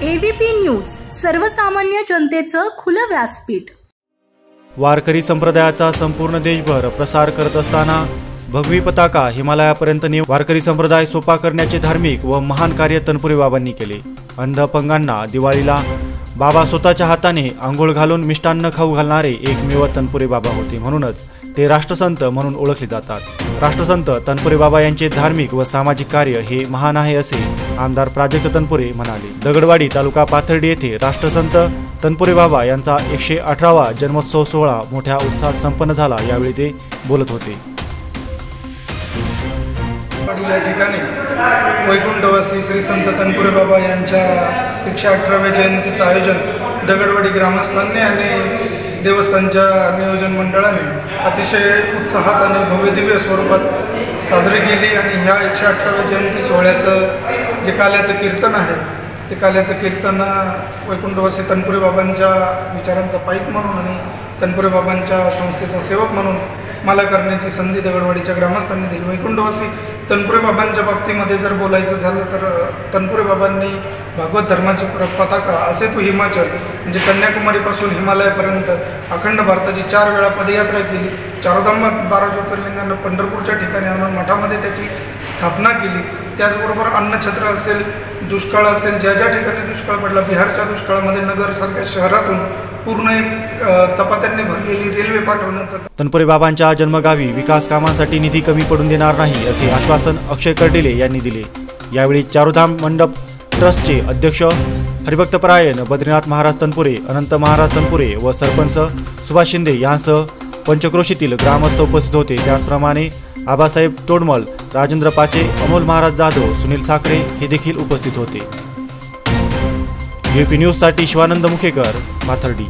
ABP news, सर्वसामान्य जनतेचं खुलं व्यासपीठ। वारकरी संप्रदायाचा संपूर्ण देशभर प्रसार करत असताना भगवी पताका हिमालयापर्यंत नेऊन वारकरी संप्रदाय सोपा करण्याचे धार्मिक व महान कार्य तनपुरे बाबांनी केले। अंध अपंगांना दिवाळीला बाबा स्वतःच्या हाताने आंघोळ घालून मिष्टान्न खाऊ घालणारे एकमेव तनपुरे बाबा होते, म्हणूनच ते राष्ट्रसंत म्हणून ओळखले जातात। राष्ट्रसंत तनपुरे बाबा यांचे धार्मिक व सामाजिक कार्य हे महान आहे असे आमदार प्राजक्त तनपुरे म्हणाले। दगडवाडी तालुका पाथर्डी येथे राष्ट्रसंत तनपुरे बाबा यांचा 118वा जन्मोत्सव सोहळा मोठ्या उत्साहात संपन्न झाला। यावेळी ते बोलत होते। या ठिकाणी वैकुंठवासी श्री संत तनपुरे बाबा यांच्या 118व्या जयंतीचं आयोजन दगडवाडी ग्रामस्थांनी आणि देवस्थानच्या नियोजन मंडळाने अतिशय उत्साहात आणि भव्यदिव्य स्वरूपात साजरी केली। आणि ह्या 118व्या जयंती सोहळ्याचं जे काल्याचं कीर्तन आहे ते काल्याचं कीर्तन वैकुंठवासी तनपुरे बाबांच्या विचारांचा पाईक म्हणून आणि तनपुरे बाबांच्या संस्थेचा सेवक म्हणून मला करण्याची संधी दगडवाडीच्या ग्रामस्थांनी दिली। वैकुंठवासी तनपुरे बाबांच्या बाबतीमध्ये जर बोलायचं झालं तर तनपुरे बाबांनी भागवत धर्माची पताका असे तो हिमाचल म्हणजे कन्याकुमारीपासून हिमालयापर्यंत अखंड भारताची 4 वेळा पदयात्रा केली। चारोधामात 12 ज्योतिर्लिंगांना पंढरपूरच्या ठिकाणी आणून मठामध्ये त्याची स्थापना केली। त्याचबरोबर अन्नछत्र असेल, दुष्काळ असेल, ज्या ज्या ठिकाणी दुष्काळ पडला, बिहारच्या दुष्काळामध्ये नगरसारख्या शहरातून पूर्ण एक चपात्यांनी भरलेली रेल्वे पाठवण्याचं। तनपुरे बाबांच्या जन्मगावी विकास कामांसाठी निधी कमी पडून देणार नाही असे आश्वासन अक्षय कर्डिले यांनी दिले। यावेळी चारोधाम मंडप ट्रस्टचे अध्यक्ष हरिभक्तपरायण बद्रीनाथ महाराज तनपुरे, अनंत महाराज तनपुरे व सरपंच सुभाष शिंदे यांसह पंचक्रोशीतील ग्रामस्थ उपस्थित होते। त्याचप्रमाणे आबासाहेब तोडमल, राजेंद्र पाचे, अमोल महाराज जाधव, सुनील साखरे हे देखील उपस्थित होते। एबीपी न्यूज साठी शिवानंद मुखेकर, पाथर्डी।